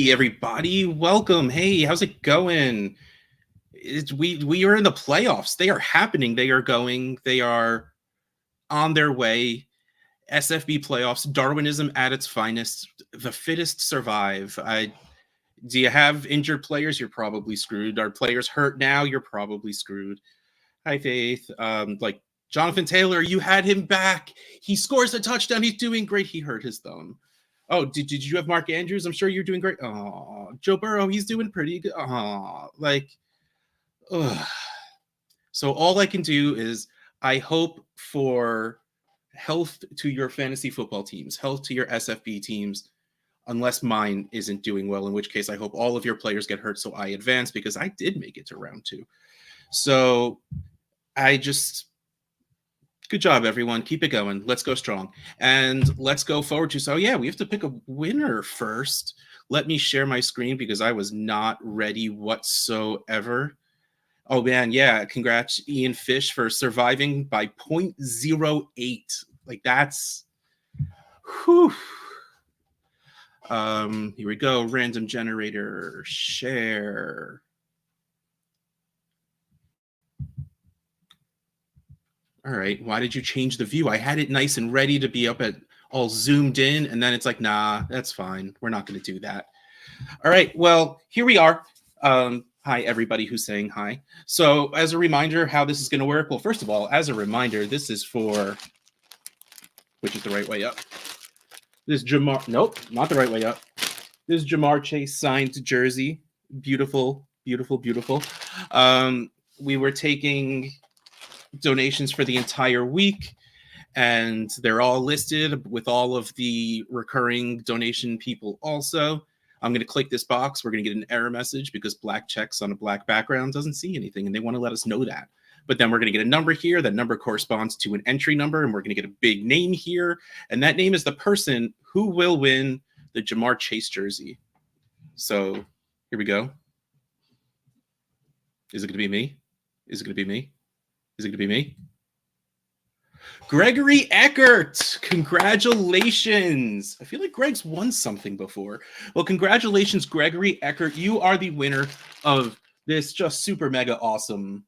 Hey everybody, welcome. Hey, how's it going? We are in the playoffs. They are happening. They are going. They are on their way. SFB playoffs, Darwinism at its finest. The fittest survive. Do you have injured players? You're probably screwed. Are players hurt now? You're probably screwed. Hi, Faith. Like Jonathan Taylor, you had him back. He scores a touchdown. He's doing great. He hurt his thumb. Oh, did you have Mark Andrews? I'm sure you're doing great. Oh, Joe Burrow, he's doing pretty good. Oh, ugh. So all I can do is I hope for health to your fantasy football teams, health to your SFB teams, unless mine isn't doing well, in which case I hope all of your players get hurt so I advance because I did make it to round 2. So good job, everyone. Keep it going. Let's go strong. And let's go forward to, so yeah, we have to pick a winner first. Let me share my screen because I was not ready whatsoever. Oh, man, yeah. Congrats, Ian Fish, for surviving by 0.08. Like, that's... Whew. Here we go. Random generator. Share. All right, why did you change the view? I had it nice and ready to be up at all zoomed in, and then it's like, nah, that's fine. We're not going to do that. All right, well, here we are. Hi, everybody who's saying hi. So as a reminder how this is going to work, well, first of all, as a reminder, this is for, which is the right way up. This Ja'Marr, nope, not the right way up. This Ja'Marr Chase signed jersey. Beautiful, beautiful, beautiful. We were taking donations for the entire week, and they're all listed with all of the recurring donation people also. I'm going to click this box. We're going to get an error message because black checks on a black background doesn't see anything, and they want to let us know that. But then we're going to get a number here. That number corresponds to an entry number, and we're going to get a big name here, and that name is the person who will win the Ja'Marr Chase jersey. So here we go. Is it going to be me? Is it going to be me? Is it going to be me? Gregory Eckert, congratulations. I feel like Greg's won something before. Well, congratulations, Gregory Eckert. You are the winner of this just super mega awesome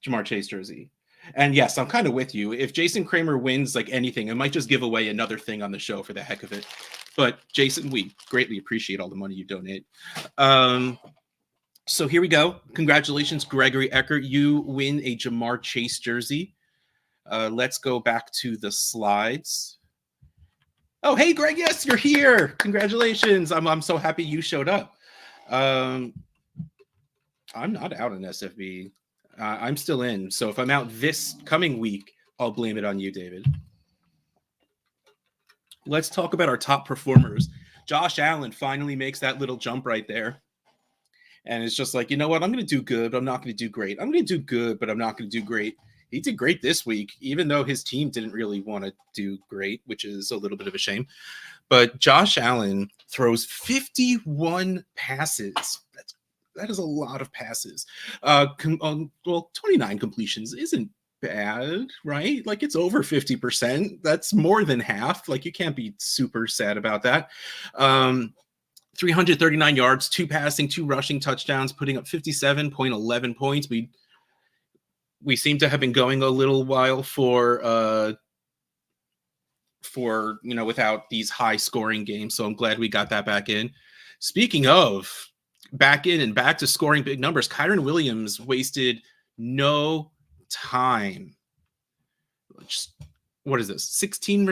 Ja'Marr Chase jersey. And yes, I'm kind of with you. If Jason Kramer wins like anything, I might just give away another thing on the show for the heck of it. But Jason, we greatly appreciate all the money you donate. So here we go. Congratulations, Gregory Eckert. You win a Ja'Marr Chase jersey. Let's go back to the slides. Oh, hey, Greg. Yes, you're here. Congratulations. I'm so happy you showed up. I'm not out in SFB. I'm still in. So if I'm out this coming week, I'll blame it on you, David. Let's talk about our top performers. Josh Allen finally makes that little jump right there. And it's just like, you know what? I'm going to do good, but I'm not going to do great. I'm going to do good, but I'm not going to do great. He did great this week, even though his team didn't really want to do great, which is a little bit of a shame. But Josh Allen throws 51 passes. That is a lot of passes. 29 completions isn't bad, right? Like, it's over 50%. That's more than half. Like, you can't be super sad about that. 339 yards, 2 passing, 2 rushing touchdowns, putting up 57.11 points. We seem to have been going a little while for without these high scoring games. So I'm glad we got that back in. Speaking of back in and back to scoring big numbers, Kyren Williams wasted no time. What is this? 16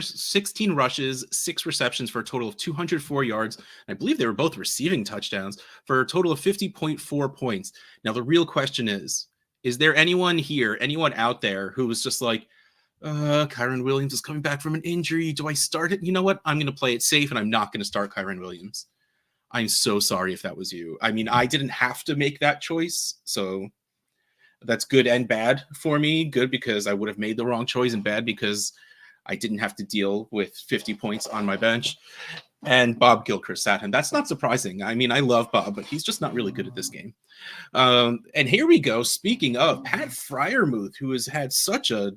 rushes, 6 receptions for a total of 204 yards. I believe they were both receiving touchdowns for a total of 50.4 points. Now, the real question is there anyone out there who was just like, Kyren Williams is coming back from an injury. Do I start it? You know what? I'm going to play it safe, and I'm not going to start Kyren Williams. I'm so sorry if that was you. I mean, I didn't have to make that choice, so that's good and bad for me. Good because I would have made the wrong choice, and bad because I didn't have to deal with 50 points on my bench. And Bob Gilchrist sat him. That's not surprising. I mean, I love Bob, but he's just not really good at this game. And here we go. Speaking of Pat Freiermuth, who has had such a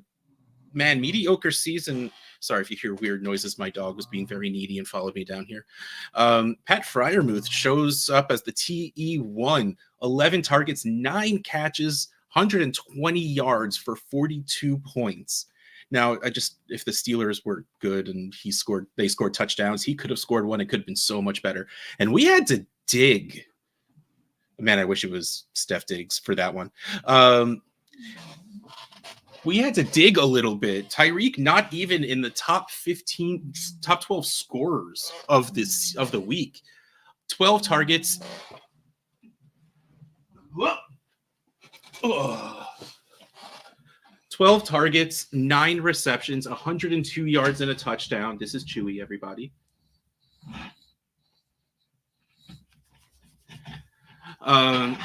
mediocre season Sorry if you hear weird noises. My dog was being very needy and followed me down here. Pat Freiermuth shows up as the TE1, 11 targets, 9 catches, 120 yards for 42 points. Now, if the Steelers were good and they scored touchdowns, he could have scored one. It could have been so much better. And we had to dig. Man, I wish it was Steph Diggs for that one. We had to dig a little bit. Tyreek not even in the top 12 scorers of the week. 12 targets. Ugh. 12 targets, 9 receptions, 102 yards and a touchdown. This is Chewy, everybody. Don't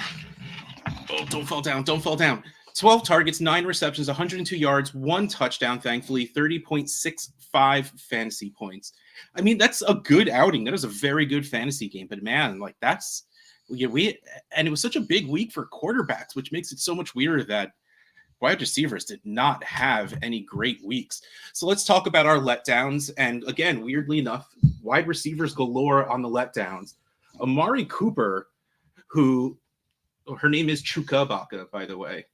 fall down. Don't fall down. 12 targets, 9 receptions, 102 yards, 1 touchdown, thankfully, 30.65 fantasy points. I mean, that's a good outing. That is a very good fantasy game. But man, like and it was such a big week for quarterbacks, which makes it so much weirder that wide receivers did not have any great weeks. So let's talk about our letdowns. And again, weirdly enough, wide receivers galore on the letdowns. Amari Cooper, who her name is Chukabaka, by the way.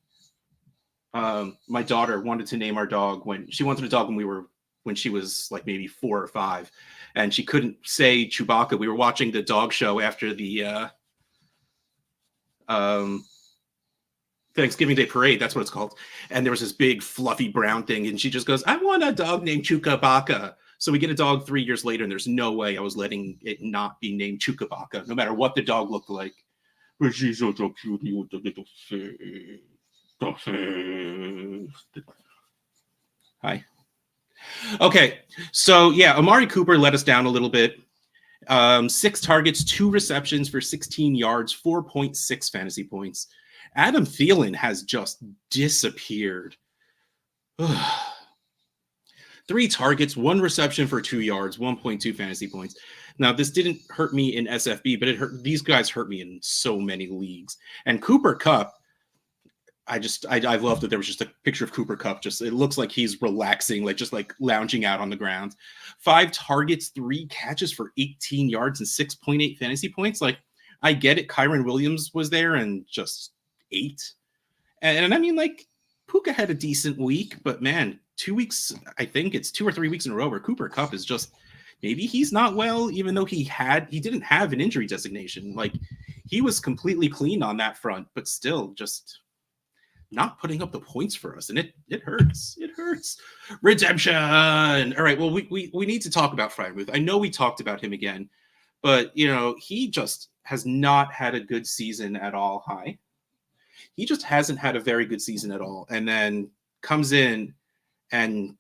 My daughter wanted to name our dog when she wanted a dog when she was like maybe 4 or 5, and she couldn't say Chewbacca. We were watching the dog show after the Thanksgiving Day parade, that's what it's called. And there was this big fluffy brown thing, and she just goes, "I want a dog named Chukabaka." So we get a dog 3 years later, and there's no way I was letting it not be named Chukabaka, no matter what the dog looked like. But she's such a cutie with the little face. Hi. Okay, so yeah, Amari Cooper let us down a little bit. 6 targets, 2 receptions for 16 yards, 4.6 fantasy points. Adam Thielen has just disappeared. 3 targets, 1 reception for 2 yards, 1.2 fantasy points. Now, this didn't hurt me in SFB, but these guys hurt me in so many leagues. And Cooper Kupp, I love that there was just a picture of Cooper Kupp. It looks like he's relaxing, just lounging out on the ground. 5 targets, 3 catches for 18 yards and 6.8 fantasy points. I get it. Kyron Williams was there and just 8. And I mean, Puka had a decent week, but man, 2 weeks, I think it's 2 or 3 weeks in a row where Cooper Kupp is just, maybe he's not well, even though he didn't have an injury designation. He was completely clean on that front, but still just not putting up the points for us. And it hurts. It hurts. Redemption. All right. Well, we need to talk about Freiermuth. I know we talked about him again, but he just has not had a good season at all. Hi. He just hasn't had a very good season at all. And then comes in and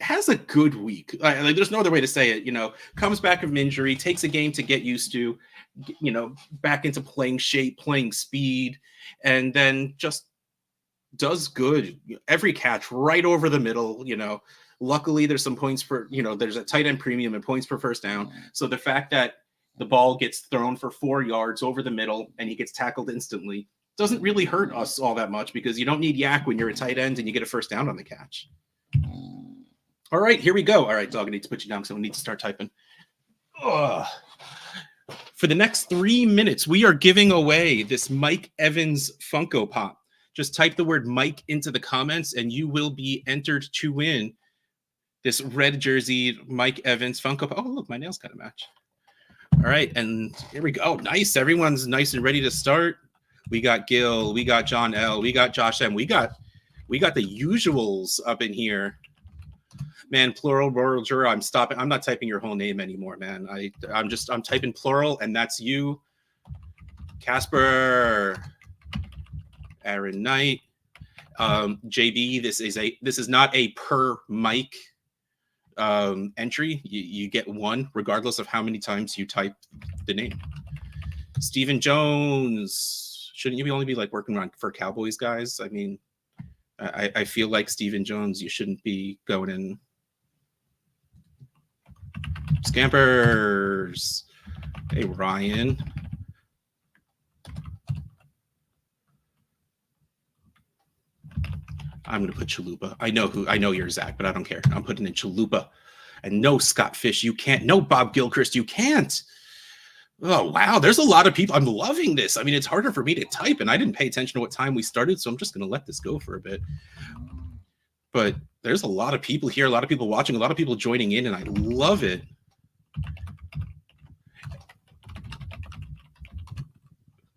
has a good week. There's no other way to say it. Comes back from injury, takes a game to get used to, back into playing shape, playing speed, and then just does good. Every catch right over the middle. Luckily there's some points for, there's a tight end premium and points per first down. So the fact that the ball gets thrown for 4 yards over the middle and he gets tackled instantly doesn't really hurt us all that much, because you don't need yak when you're a tight end and you get a first down on the catch. All right, here we go. All right, dog, I need to put you down because I need to start typing. Ugh. For the next 3 minutes, we are giving away this Mike Evans Funko Pop. Just type the word Mike into the comments and you will be entered to win this red jersey Mike Evans Funko Pop. Oh, look, my nails kind of match. All right, and here we go. Oh, nice. Everyone's nice and ready to start. We got Gil, we got John L, we got Josh M, we got the usuals up in here. Man, plural, juror. I'm stopping. I'm not typing your whole name anymore, man. I'm typing plural, and that's you. Casper, Aaron Knight, JB. This is not a per mic entry. You get 1 regardless of how many times you type the name. Stephen Jones. Shouldn't you only be working on for Cowboys guys? I mean, I feel like Stephen Jones, you shouldn't be going in. Scampers. Hey, Ryan. I'm going to put Chalupa. I know you're Zach, but I don't care. I'm putting in Chalupa. And no, Scott Fish, you can't. No, Bob Gilchrist, you can't. Oh, wow. There's a lot of people. I'm loving this. I mean, it's harder for me to type, and I didn't pay attention to what time we started, so I'm just going to let this go for a bit. But there's a lot of people here, a lot of people watching, a lot of people joining in, and I love it.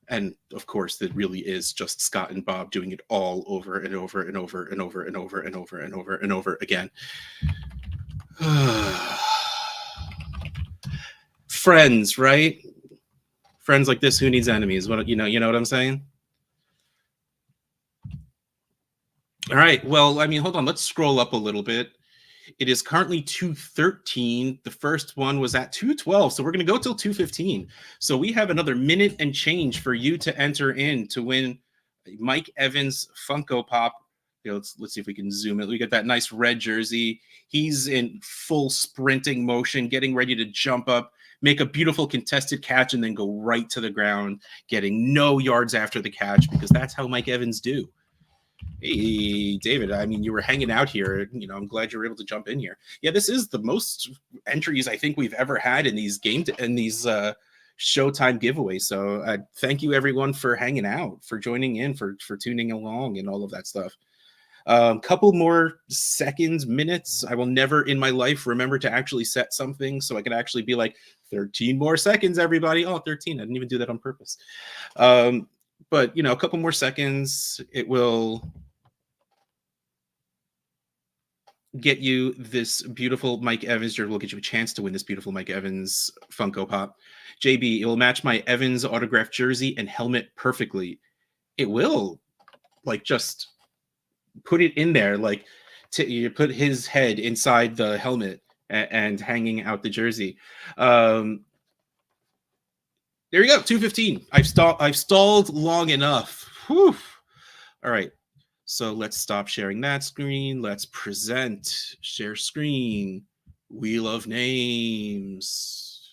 And of course, it really is just Scott and Bob doing it all over and over and over and over and over and over and over and over again. Friends, right? Friends like this, who needs enemies? What you know what I'm saying? All right. Well, I mean, hold on. Let's scroll up a little bit. It is currently 2:13. The first one was at 2:12. So we're going to go till 2:15. So we have another minute and change for you to enter in to win Mike Evans Funko Pop. You know, let's see if we can zoom in. We got that nice red jersey. He's in full sprinting motion, getting ready to jump up, make a beautiful contested catch, and then go right to the ground, getting no yards after the catch, because that's how Mike Evans do. Hey, David, I mean, you were hanging out here. You know, I'm glad you were able to jump in here. Yeah, this is the most entries I think we've ever had in these Showtime giveaways. So thank you, everyone, for hanging out, for joining in, for tuning along and all of that stuff. Couple more seconds, minutes. I will never in my life remember to actually set something so I could actually be like 13 more seconds, everybody. Oh, 13. I didn't even do that on purpose. But, you know, a couple more seconds, it will get you this beautiful Mike Evans jersey. We'll get you a chance to win this beautiful Mike Evans Funko Pop. JB, it will match my Evans autographed jersey and helmet perfectly. It will, like, just put it in there, like you put his head inside the helmet and hanging out the jersey. There you go, 2:15. I've stalled long enough. Whew. All right, so let's stop sharing that screen. Let's present, share screen, Wheel of Names.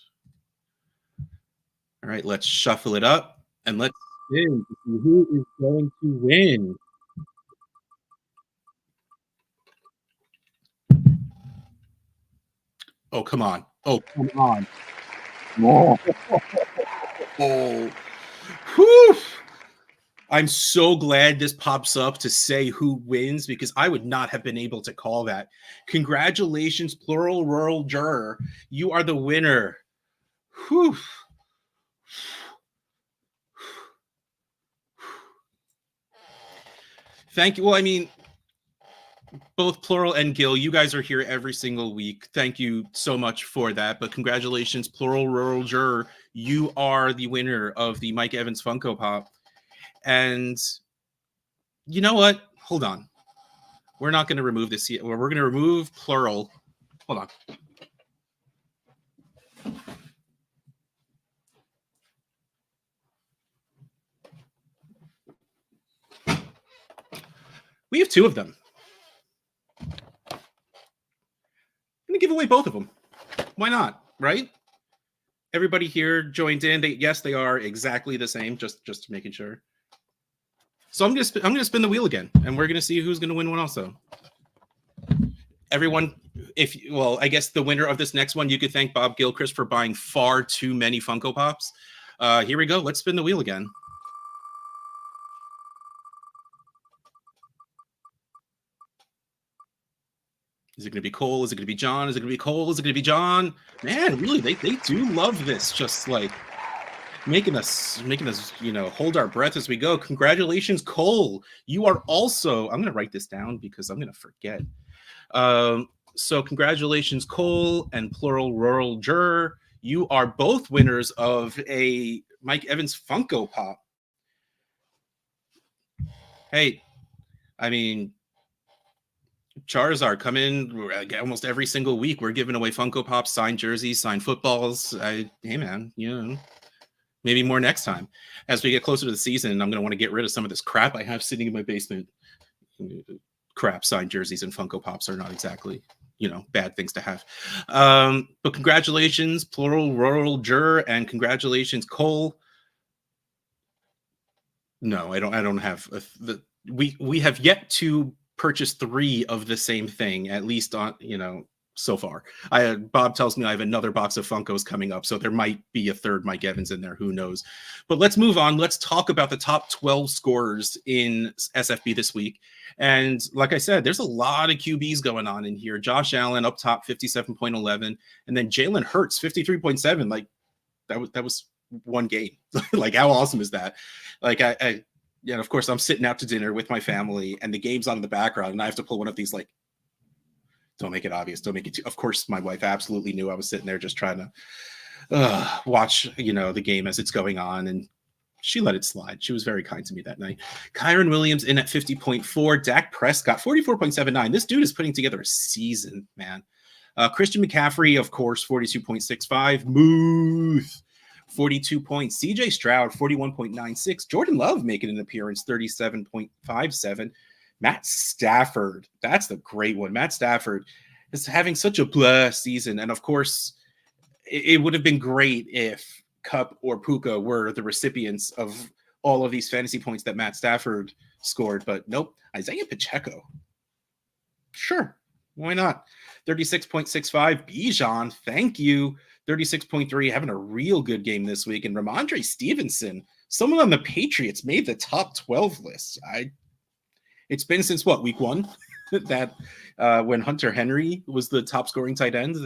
All right, let's shuffle it up and let's spin to see who is going to win. Oh, come on. Oh, come on. Oh. Whew. I'm so glad this pops up to say who wins, because I would not have been able to call that. Congratulations, Plural Rural Juror. You are the winner. Whew. Thank you. Well, I mean, both Plural and Gil, you guys are here every single week. Thank you so much for that. But congratulations, Plural Rural Juror. You are the winner of the Mike Evans Funko Pop. And you know what? Hold on. We're not going to remove this yet. We're going to remove Plural. Hold on. We have two of them. I'm going to give away both of them. Why not? Right? Everybody here joined in. Yes, they are exactly the same. Just making sure. So I'm gonna spin the wheel again, and we're gonna see who's gonna win one also. Everyone, I guess the winner of this next one, you could thank Bob Gilchrist for buying far too many Funko Pops. Here we go. Let's spin the wheel again. Is it going to be Cole? Is it going to be John? Is it going to be Cole? Is it going to be John? Man, really, they do love this. Just like making us, you know, hold our breath as we go. Congratulations, Cole. You are also, I'm going to write this down because I'm going to forget. So congratulations, Cole and Plural Rural Juror. You are both winners of a Mike Evans Funko Pop. Hey, I mean, Charizard come in almost every single week. We're giving away Funko Pops, signed jerseys, signed footballs. Hey, man, you know, maybe more next time. As we get closer to the season, I'm going to want to get rid of some of this crap I have sitting in my basement. Crap, signed jerseys and Funko Pops are not exactly, you know, bad things to have. But congratulations, Plural Rural Juror, and congratulations, Cole. No, I don't have we have yet to purchased 3 of the same thing, at least on, so far. Bob tells me I have another box of Funkos coming up, so there might be a third Mike Evans in there. Who knows? But let's move on. Let's talk about the top 12 scorers in SFB this week. And like I said, there's a lot of QBs going on in here. Josh Allen up top, 57.11, and then Jalen Hurts, 53.7. Like that was one game. Like, how awesome is that? Like, of course, I'm sitting out to dinner with my family, and the game's on in the background, and I have to pull one of these, like, don't make it obvious. Don't make it too. Of course, my wife absolutely knew I was sitting there just trying to watch, the game as it's going on, and she let it slide. She was very kind to me that night. Kyron Williams in at 50.4. Dak Prescott, 44.79. This dude is putting together a season, man. Christian McCaffrey, of course, 42.65. Muth, 42 points. CJ Stroud, 41.96. Jordan Love making an appearance, 37.57. Matt Stafford, that's the great one. Matt Stafford is having such a blah season. And of course, it would have been great if Kupp or Puka were the recipients of all of these fantasy points that Matt Stafford scored. But nope, Isaiah Pacheco. Sure, why not? 36.65. Bijan, thank you. 36.3, having a real good game this week. And Ramondre Stevenson, someone on the Patriots, made the top 12 list. It's been since week 1 that when Hunter Henry was the top scoring tight end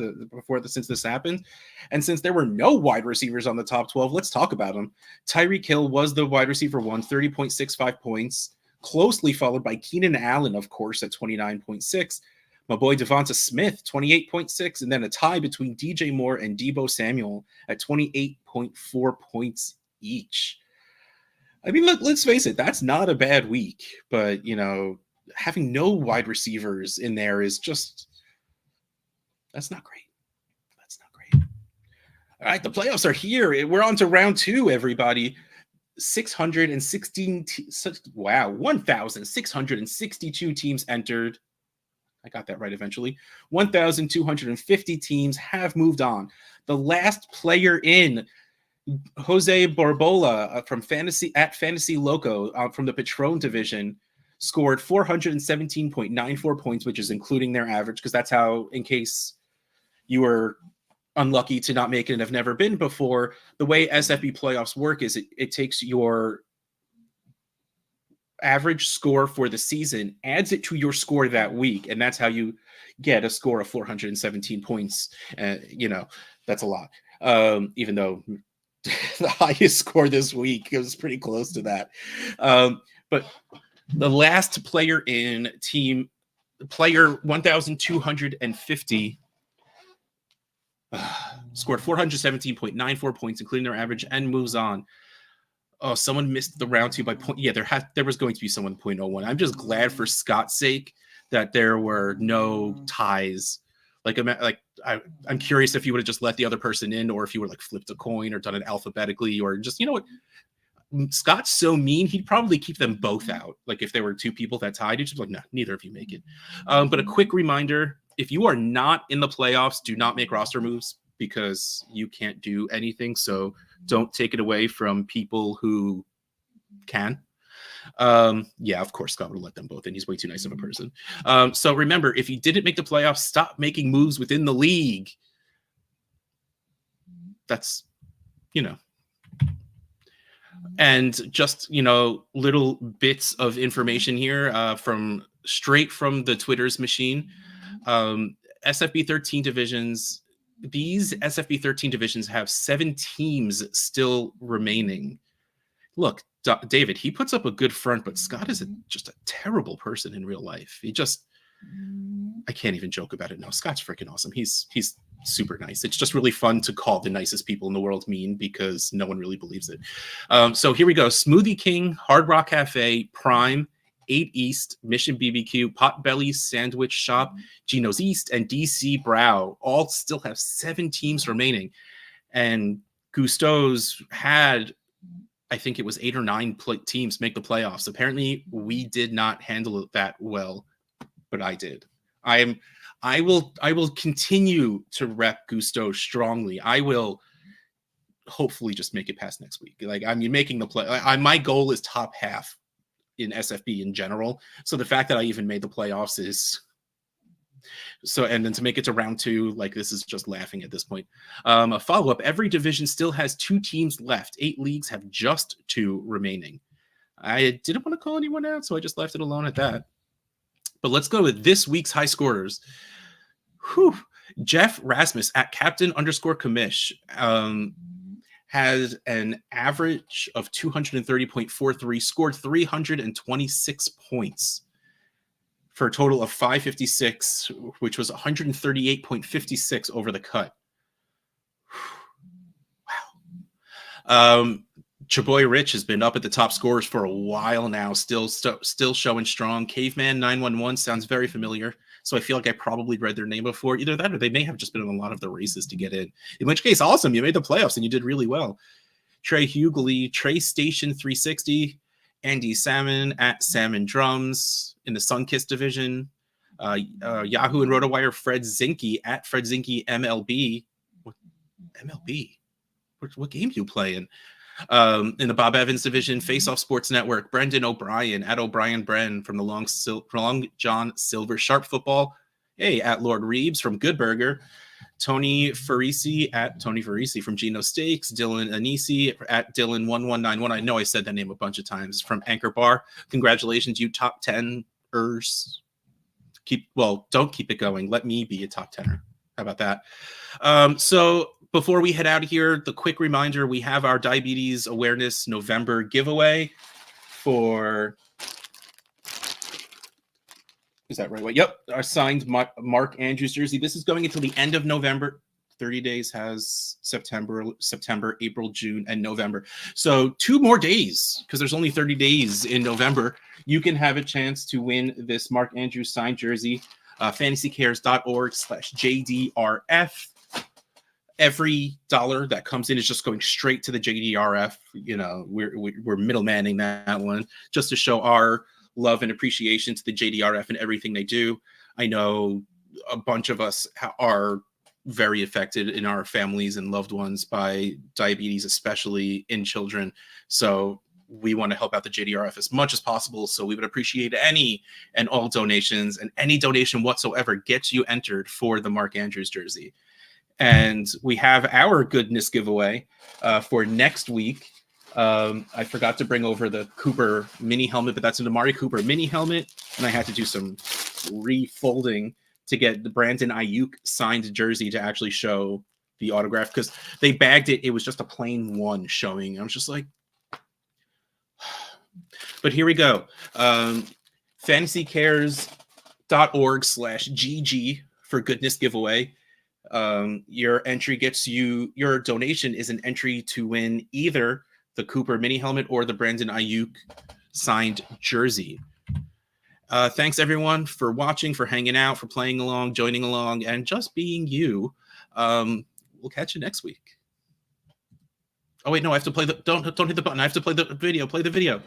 since this happened. And since there were no wide receivers on the top 12, let's talk about them. Tyreek Hill was the wide receiver 1, 30.65 points, closely followed by Keenan Allen, of course, at 29.6. My boy Devonta Smith, 28.6, and then a tie between DJ Moore and Deebo Samuel at 28.4 points each. I mean, let's face it, that's not a bad week, but, having no wide receivers in there is just, that's not great. That's not great. All right, the playoffs are here. We're on to round 2, everybody. 1,662 teams entered. I got that right eventually. 1,250 teams have moved on. The last player in, Jose Barbola from Fantasy Loco from the Patron division, scored 417.94 points, which is including their average, because that's how, in case you were unlucky to not make it and have never been before, the way SFB playoffs work is it takes your average score for the season, adds it to your score that week, and that's how you get a score of 417 points. That's a lot. Even though the highest score this week was pretty close to that. But the last player in player 1,250 scored 417.94 points, including their average, and moves on. Oh, someone missed the round 2 by point. Yeah, there was going to be someone 0.01. I'm just glad for Scott's sake that there were no ties. I'm curious if you would have just let the other person in, or if you would have flipped a coin or done it alphabetically, or just, what? Scott's so mean, he'd probably keep them both out. Like, if there were 2 people that tied, he'd just be like, no, neither of you make it. But a quick reminder, if you are not in the playoffs, do not make roster moves, because you can't do anything. So don't take it away from people who can. Of course, Scott would let them both in. He's way too nice of a person. So remember, if you didn't make the playoffs, stop making moves within the league. That's, and just, little bits of information here straight from the Twitter's machine. SFB 13 divisions. These SFB 13 divisions have 7 teams still remaining. Look, David, he puts up a good front, but Scott is just a terrible person in real life. I can't even joke about it now. Scott's freaking awesome. He's super nice. It's just really fun to call the nicest people in the world mean, because no one really believes it. So here we go. Smoothie King, Hard Rock Cafe, Prime, 8 East, Mission BBQ, Potbelly Sandwich Shop, Geno's East, and DC Brow all still have 7 teams remaining. And Gusto's had, I think it was 8 or 9 teams make the playoffs. Apparently, we did not handle it that well, but I did. I will continue to rep Gusto strongly. I will hopefully just make it past next week. Making the play. My goal is top half in SFB in general. So the fact that I even made the playoffs is so, and then to make it to round 2, like, this is just laughing at this point. A follow-up: every division still has 2 teams left. 8 leagues have just 2 remaining. I didn't want to call anyone out, so I just left it alone at that. But let's go with this week's high scorers. Whew. Jeff Rasmus at captain_commish has an average of 230.43, scored 326 points for a total of 556, which was 138.56 over the cut. Wow. Chaboy Rich has been up at the top scorers for a while now, still showing strong. Caveman 911 sounds very familiar, so I feel like I probably read their name before. Either that or they may have just been in a lot of the races to get in which case, awesome, you made the playoffs and you did really well. Trey Hughley, Trey Station 360, Andy Salmon at Salmon Drums in the Sunkiss division, Yahoo and RotoWire Fred Zinke at Fred Zinke MLB. What MLB? What game do you play in? In the Bob Evans division, Face Off Sports Network, Brendan O'Brien at O'Brien Bren from the Long John Silver Sharp Football. Hey, at Lord Reeves from Good Burger. Tony Farisi at Tony Farisi from Geno Steaks. Dylan Anisi at Dylan1191. I know I said that name a bunch of times, from Anchor Bar. Congratulations, you top 10ers. Don't keep it going. Let me be a top 10er. How about that? So before we head out of here, the quick reminder: we have our Diabetes Awareness November giveaway for. Is that right? Yep. Our signed Mark Andrews jersey. This is going until the end of November. 30 days has September, April, June, and November. So 2 more days, because there's only 30 days in November. You can have a chance to win this Mark Andrews signed jersey. fantasycares.org/JDRF. Every dollar that comes in is just going straight to the JDRF. You know, we're middlemaning that one just to show our love and appreciation to the JDRF and everything they do. I know a bunch of us are very affected in our families and loved ones by diabetes, especially in children. So we want to help out the JDRF as much as possible. So we would appreciate any and all donations, and any donation whatsoever gets you entered for the Mark Andrews jersey. And we have our goodness giveaway for next week. I forgot to bring over the Cooper mini helmet, but that's an Amari Cooper mini helmet, and I had to do some refolding to get the Brandon Ayuk signed jersey to actually show the autograph, because they bagged it. It was just a plain one showing. I was just like, but here we go. fantasycares.org/GG for goodness giveaway. Your entry gets you, your donation is an entry to win either the Cooper mini helmet or the Brandon Ayuk signed jersey. Thanks everyone for watching, for hanging out, for playing along, joining along, and just being you. We'll catch you next week. Oh wait, no, I have to play the, don't hit the button. I have to play the video. Play the video.